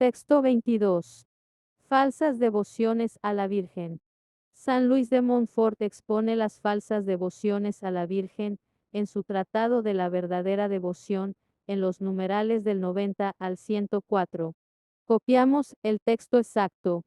Texto 22. Falsas devociones a la Virgen. San Luis de Montfort expone las falsas devociones a la Virgen en su Tratado de la verdadera devoción, en los numerales del 90 al 104. Copiamos el texto exacto.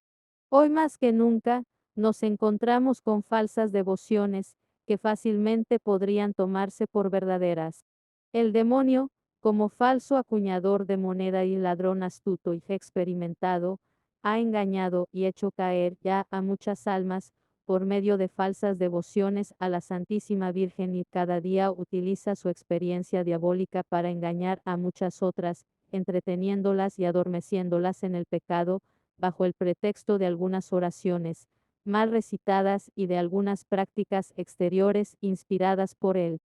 Hoy más que nunca, nos encontramos con falsas devociones que fácilmente podrían tomarse por verdaderas. El demonio, como falso acuñador de moneda y ladrón astuto y experimentado, ha engañado y hecho caer ya a muchas almas por medio de falsas devociones a la Santísima Virgen, y cada día utiliza su experiencia diabólica para engañar a muchas otras, entreteniéndolas y adormeciéndolas en el pecado, bajo el pretexto de algunas oraciones mal recitadas y de algunas prácticas exteriores inspiradas por él.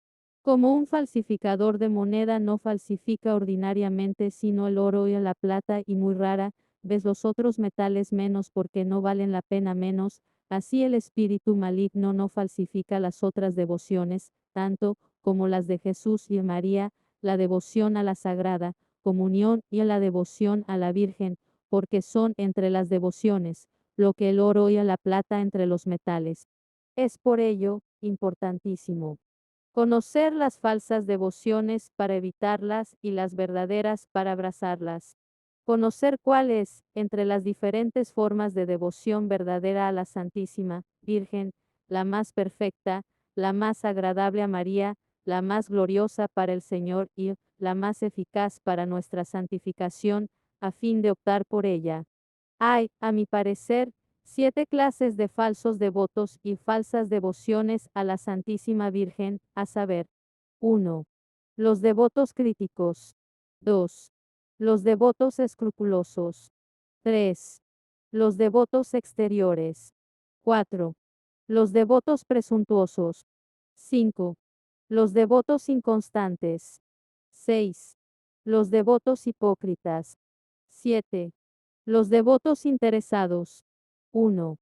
Como un falsificador de moneda no falsifica ordinariamente sino el oro y la plata, y muy rara vez los otros metales menos porque no valen la pena menos, así el espíritu maligno no falsifica las otras devociones, tanto como las de Jesús y María, la devoción a la Sagrada Comunión y la devoción a la Virgen, porque son entre las devociones, lo que el oro y la plata entre los metales. Es por ello importantísimo conocer las falsas devociones para evitarlas y las verdaderas para abrazarlas. Conocer cuál es, entre las diferentes formas de devoción verdadera a la Santísima Virgen, la más perfecta, la más agradable a María, la más gloriosa para el Señor y la más eficaz para nuestra santificación, a fin de optar por ella. Hay, a mi parecer, 7 clases de falsos devotos y falsas devociones a la Santísima Virgen, a saber: 1. Los devotos críticos. 2. Los devotos escrupulosos. 3. Los devotos exteriores. 4. Los devotos presuntuosos. 5. Los devotos inconstantes. 6. Los devotos hipócritas. 7. Los devotos interesados. 1.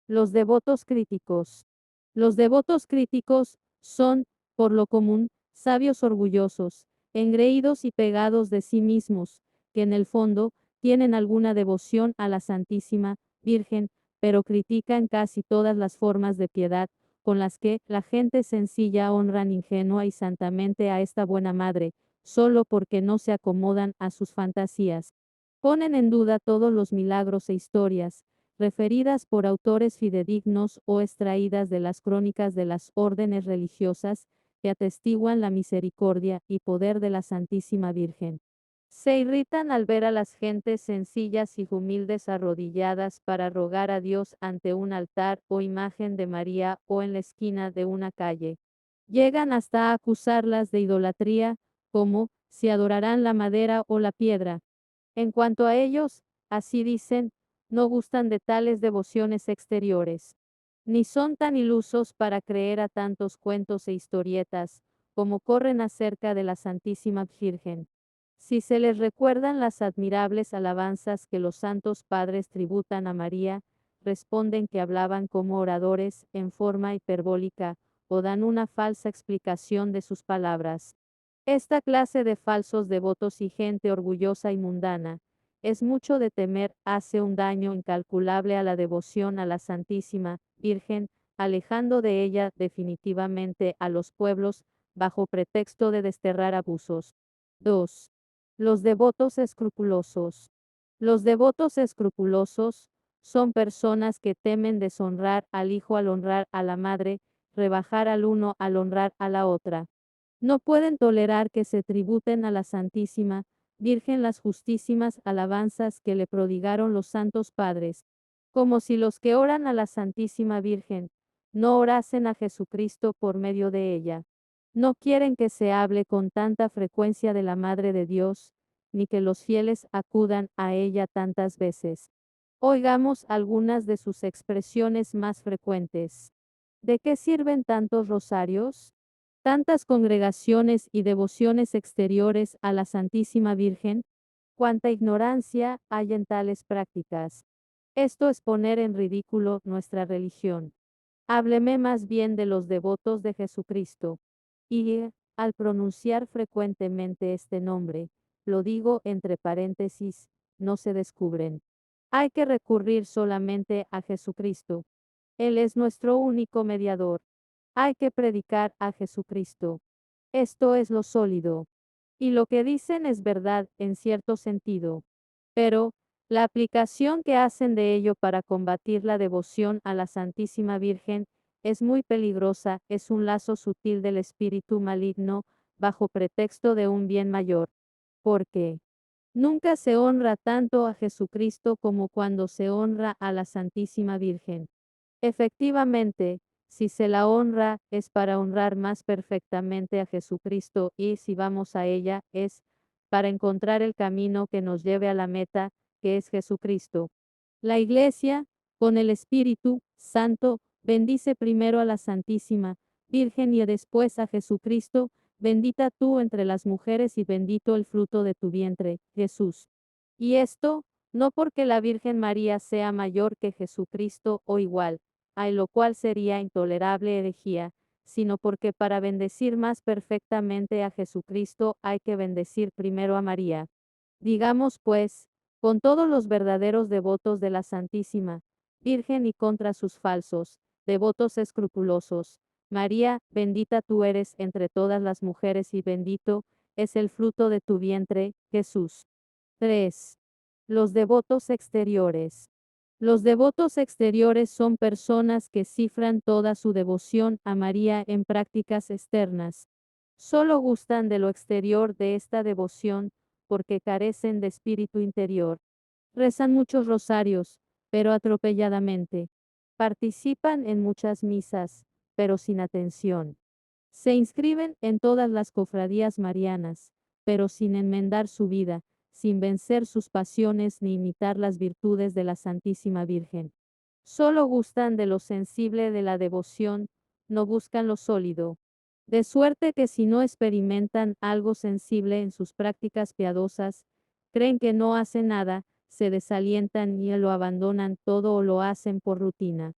Los devotos críticos. Los devotos críticos son, por lo común, sabios orgullosos, engreídos y pegados de sí mismos, que en el fondo tienen alguna devoción a la Santísima Virgen, pero critican casi todas las formas de piedad con las que la gente sencilla honran ingenua y santamente a esta buena madre, solo porque no se acomodan a sus fantasías. Ponen en duda todos los milagros e historias, referidas por autores fidedignos o extraídas de las crónicas de las órdenes religiosas, que atestiguan la misericordia y poder de la Santísima Virgen. Se irritan al ver a las gentes sencillas y humildes arrodilladas para rogar a Dios ante un altar o imagen de María o en la esquina de una calle. Llegan hasta a acusarlas de idolatría, como si adorarán la madera o la piedra. En cuanto a ellos, así dicen, no gustan de tales devociones exteriores, ni son tan ilusos para creer a tantos cuentos e historietas, como corren acerca de la Santísima Virgen. Si se les recuerdan las admirables alabanzas que los santos padres tributan a María, responden que hablaban como oradores, en forma hiperbólica, o dan una falsa explicación de sus palabras. Esta clase de falsos devotos y gente orgullosa y mundana, es mucho de temer, hace un daño incalculable a la devoción a la Santísima Virgen, alejando de ella definitivamente a los pueblos, bajo pretexto de desterrar abusos. 2. Los devotos escrupulosos. Los devotos escrupulosos son personas que temen deshonrar al hijo al honrar a la madre, rebajar al uno al honrar a la otra. No pueden tolerar que se tributen a la Santísima Virgen las justísimas alabanzas que le prodigaron los santos padres, como si los que oran a la Santísima Virgen no orasen a Jesucristo por medio de ella. No quieren que se hable con tanta frecuencia de la Madre de Dios, ni que los fieles acudan a ella tantas veces. Oigamos algunas de sus expresiones más frecuentes. ¿De qué sirven tantos rosarios? Tantas congregaciones y devociones exteriores a la Santísima Virgen, cuánta ignorancia hay en tales prácticas. Esto es poner en ridículo nuestra religión. Hábleme más bien de los devotos de Jesucristo. Y, al pronunciar frecuentemente este nombre, lo digo entre paréntesis, no se descubren. Hay que recurrir solamente a Jesucristo. Él es nuestro único mediador. Hay que predicar a Jesucristo. Esto es lo sólido. Y lo que dicen es verdad en cierto sentido. Pero, la aplicación que hacen de ello para combatir la devoción a la Santísima Virgen es muy peligrosa, es un lazo sutil del espíritu maligno, bajo pretexto de un bien mayor. Porque nunca se honra tanto a Jesucristo como cuando se honra a la Santísima Virgen. Efectivamente, si se la honra, es para honrar más perfectamente a Jesucristo y si vamos a ella, es para encontrar el camino que nos lleve a la meta, que es Jesucristo. La Iglesia, con el Espíritu Santo, bendice primero a la Santísima Virgen y después a Jesucristo, bendita tú entre las mujeres y bendito el fruto de tu vientre, Jesús. Y esto, no porque la Virgen María sea mayor que Jesucristo o igual, a lo cual sería intolerable herejía, sino porque para bendecir más perfectamente a Jesucristo hay que bendecir primero a María. Digamos pues, con todos los verdaderos devotos de la Santísima Virgen y contra sus falsos, devotos escrupulosos, María, bendita tú eres entre todas las mujeres y bendito es el fruto de tu vientre, Jesús. 3. Los devotos exteriores. Los devotos exteriores son personas que cifran toda su devoción a María en prácticas externas. Solo gustan de lo exterior de esta devoción porque carecen de espíritu interior. Rezan muchos rosarios, pero atropelladamente. Participan en muchas misas, pero sin atención. Se inscriben en todas las cofradías marianas, pero sin enmendar su vida, sin vencer sus pasiones ni imitar las virtudes de la Santísima Virgen. Solo gustan de lo sensible de la devoción, no buscan lo sólido. De suerte que si no experimentan algo sensible en sus prácticas piadosas, creen que no hacen nada, se desalientan y lo abandonan todo o lo hacen por rutina.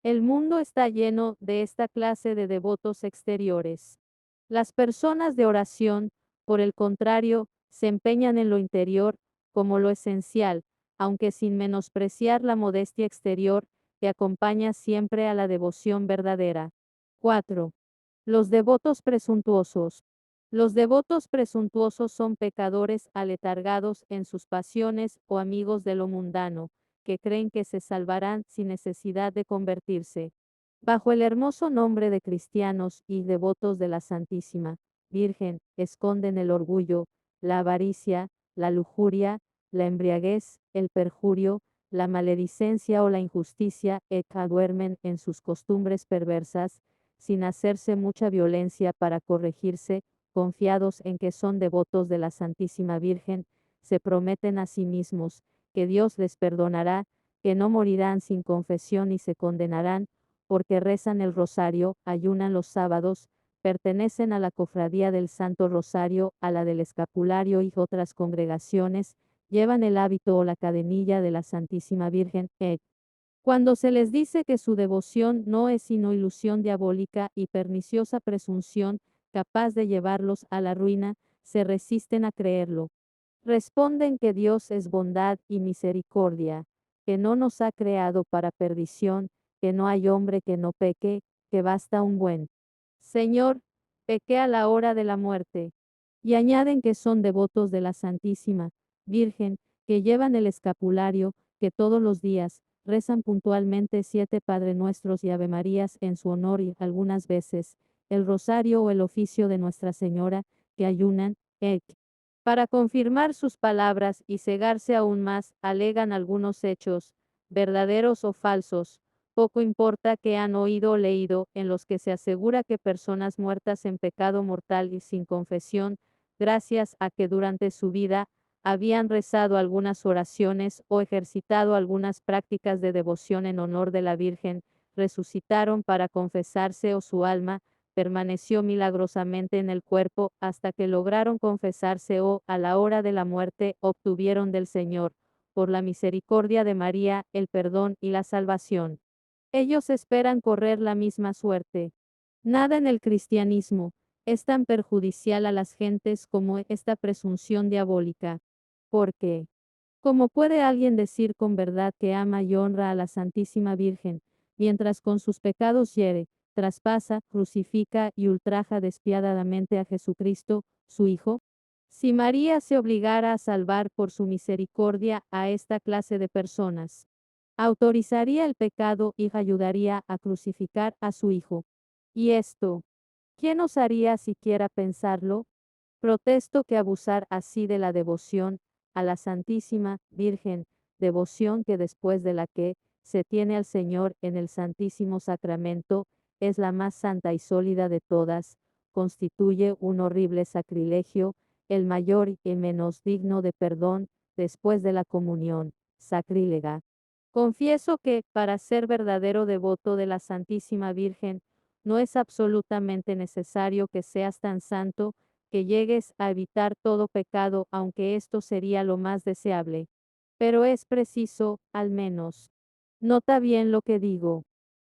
El mundo está lleno de esta clase de devotos exteriores. Las personas de oración, por el contrario, se empeñan en lo interior, como lo esencial, aunque sin menospreciar la modestia exterior, que acompaña siempre a la devoción verdadera. 4. Los devotos presuntuosos. Los devotos presuntuosos son pecadores aletargados en sus pasiones o amigos de lo mundano, que creen que se salvarán sin necesidad de convertirse. Bajo el hermoso nombre de cristianos y devotos de la Santísima Virgen, esconden el orgullo, la avaricia, la lujuria, la embriaguez, el perjurio, la maledicencia o la injusticia, que duermen en sus costumbres perversas, sin hacerse mucha violencia para corregirse, confiados en que son devotos de la Santísima Virgen, se prometen a sí mismos, que Dios les perdonará, que no morirán sin confesión y se condenarán, porque rezan el rosario, ayunan los sábados, pertenecen a la cofradía del Santo Rosario, a la del Escapulario y otras congregaciones, llevan el hábito o la cadenilla de la Santísima Virgen, cuando se les dice que su devoción no es sino ilusión diabólica y perniciosa presunción, capaz de llevarlos a la ruina, se resisten a creerlo. Responden que Dios es bondad y misericordia, que no nos ha creado para perdición, que no hay hombre que no peque, que basta un buen Señor, pequé a la hora de la muerte. Y añaden que son devotos de la Santísima Virgen, que llevan el escapulario, que todos los días rezan puntualmente 7 Padre Nuestros y Ave Marías en su honor y algunas veces el rosario o el oficio de Nuestra Señora, que ayunan, para confirmar sus palabras y cegarse aún más, alegan algunos hechos, verdaderos o falsos, poco importa que han oído o leído, en los que se asegura que personas muertas en pecado mortal y sin confesión, gracias a que durante su vida habían rezado algunas oraciones o ejercitado algunas prácticas de devoción en honor de la Virgen, resucitaron para confesarse o su alma permaneció milagrosamente en el cuerpo hasta que lograron confesarse o, a la hora de la muerte, obtuvieron del Señor, por la misericordia de María, el perdón y la salvación. Ellos esperan correr la misma suerte. Nada en el cristianismo es tan perjudicial a las gentes como esta presunción diabólica. Porque ¿Cómo puede alguien decir con verdad que ama y honra a la Santísima Virgen, mientras con sus pecados hiere, traspasa, crucifica y ultraja despiadadamente a Jesucristo, su Hijo? Si María se obligara a salvar por su misericordia a esta clase de personas, autorizaría el pecado y ayudaría a crucificar a su Hijo. Y esto, ¿quién osaría siquiera pensarlo? Protesto que abusar así de la devoción a la Santísima Virgen, devoción que después de la que se tiene al Señor en el Santísimo Sacramento, es la más santa y sólida de todas, constituye un horrible sacrilegio, el mayor y menos digno de perdón, después de la comunión sacrílega. Confieso que, para ser verdadero devoto de la Santísima Virgen, no es absolutamente necesario que seas tan santo, que llegues a evitar todo pecado, aunque esto sería lo más deseable. Pero es preciso, al menos, nota bien lo que digo,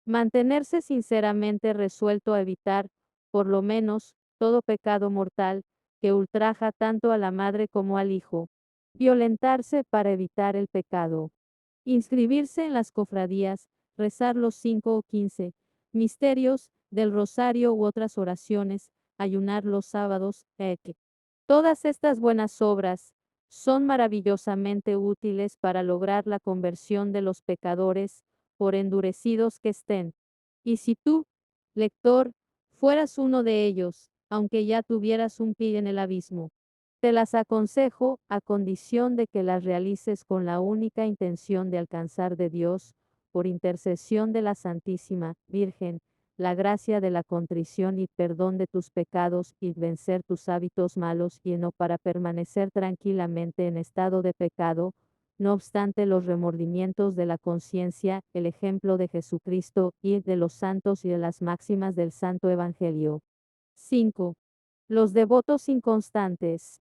mantenerse sinceramente resuelto a evitar, por lo menos, todo pecado mortal, que ultraja tanto a la madre como al hijo. Violentarse para evitar el pecado. Inscribirse en las cofradías, rezar los 5 o 15 misterios del rosario u otras oraciones, ayunar los sábados, etc. Todas estas buenas obras son maravillosamente útiles para lograr la conversión de los pecadores, por endurecidos que estén. Y si tú, lector, fueras uno de ellos, aunque ya tuvieras un pie en el abismo, te las aconsejo a condición de que las realices con la única intención de alcanzar de Dios, por intercesión de la Santísima Virgen, la gracia de la contrición y perdón de tus pecados y vencer tus hábitos malos y no para permanecer tranquilamente en estado de pecado, no obstante los remordimientos de la conciencia, el ejemplo de Jesucristo y de los santos y de las máximas del Santo Evangelio. 5. Los devotos inconstantes.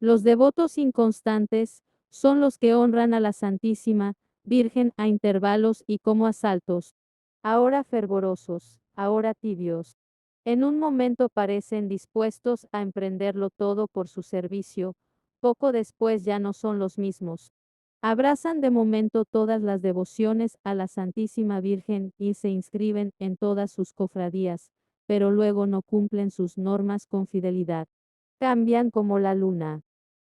Los devotos inconstantes son los que honran a la Santísima Virgen a intervalos y como asaltos, ahora fervorosos, ahora tibios. En un momento parecen dispuestos a emprenderlo todo por su servicio, poco después ya no son los mismos. Abrazan de momento todas las devociones a la Santísima Virgen y se inscriben en todas sus cofradías, pero luego no cumplen sus normas con fidelidad. Cambian como la luna.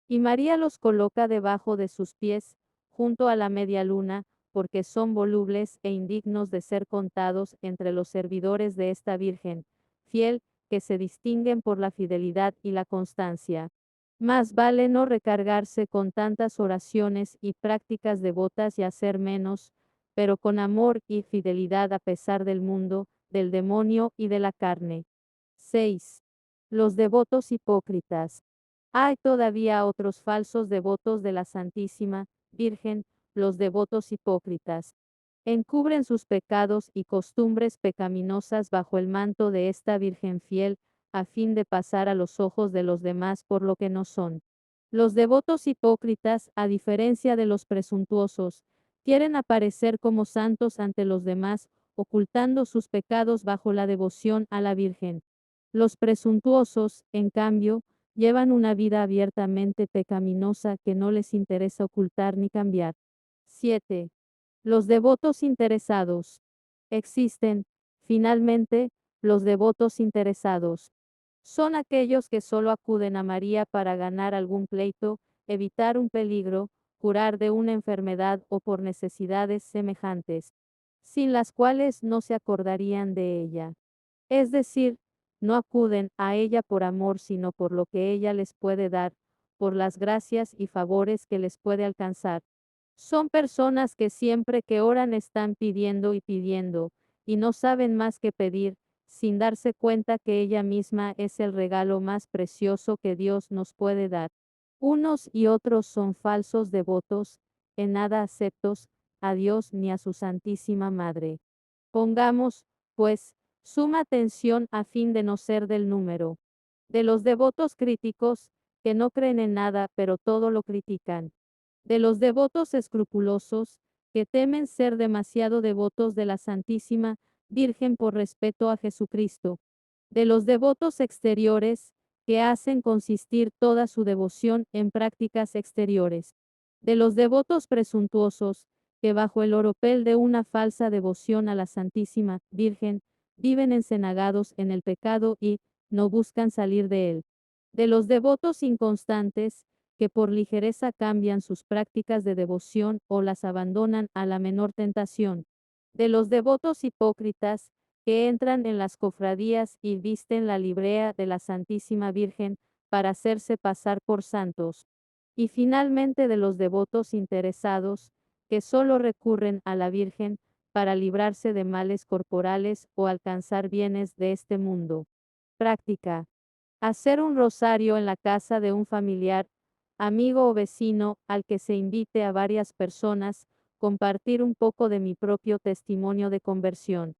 Y María los coloca debajo de sus pies, junto a la media luna, porque son volubles e indignos de ser contados entre los servidores de esta Virgen, fiel, que se distinguen por la fidelidad y la constancia. Más vale no recargarse con tantas oraciones y prácticas devotas y hacer menos, pero con amor y fidelidad a pesar del mundo, del demonio y de la carne. 6. Los devotos hipócritas. Hay todavía otros falsos devotos de la Santísima Virgen, los devotos hipócritas. Encubren sus pecados y costumbres pecaminosas bajo el manto de esta Virgen fiel, a fin de pasar a los ojos de los demás por lo que no son. Los devotos hipócritas, a diferencia de los presuntuosos, quieren aparecer como santos ante los demás, ocultando sus pecados bajo la devoción a la Virgen. Los presuntuosos, en cambio, llevan una vida abiertamente pecaminosa que no les interesa ocultar ni cambiar. 7. Los devotos interesados. Existen, finalmente, los devotos interesados. Son aquellos que solo acuden a María para ganar algún pleito, evitar un peligro, curar de una enfermedad o por necesidades semejantes, sin las cuales no se acordarían de ella. Es decir, no acuden a ella por amor, sino por lo que ella les puede dar, por las gracias y favores que les puede alcanzar. Son personas que siempre que oran están pidiendo y pidiendo, y no saben más que pedir, sin darse cuenta que ella misma es el regalo más precioso que Dios nos puede dar. Unos y otros son falsos devotos, en nada aceptos a Dios ni a su Santísima Madre. Pongamos, pues, suma atención a fin de no ser del número de los devotos críticos, que no creen en nada pero todo lo critican. De los devotos escrupulosos, que temen ser demasiado devotos de la Santísima Virgen por respeto a Jesucristo. De los devotos exteriores, que hacen consistir toda su devoción en prácticas exteriores. De los devotos presuntuosos, que bajo el oropel de una falsa devoción a la Santísima Virgen, viven encenagados en el pecado y no buscan salir de él. De los devotos inconstantes, que por ligereza cambian sus prácticas de devoción o las abandonan a la menor tentación. De los devotos hipócritas, que entran en las cofradías y visten la librea de la Santísima Virgen para hacerse pasar por santos. Y finalmente de los devotos interesados, que solo recurren a la Virgen para librarse de males corporales o alcanzar bienes de este mundo. Práctica. Hacer un rosario en la casa de un familiar, amigo o vecino al que se invite a varias personas, compartir un poco de mi propio testimonio de conversión.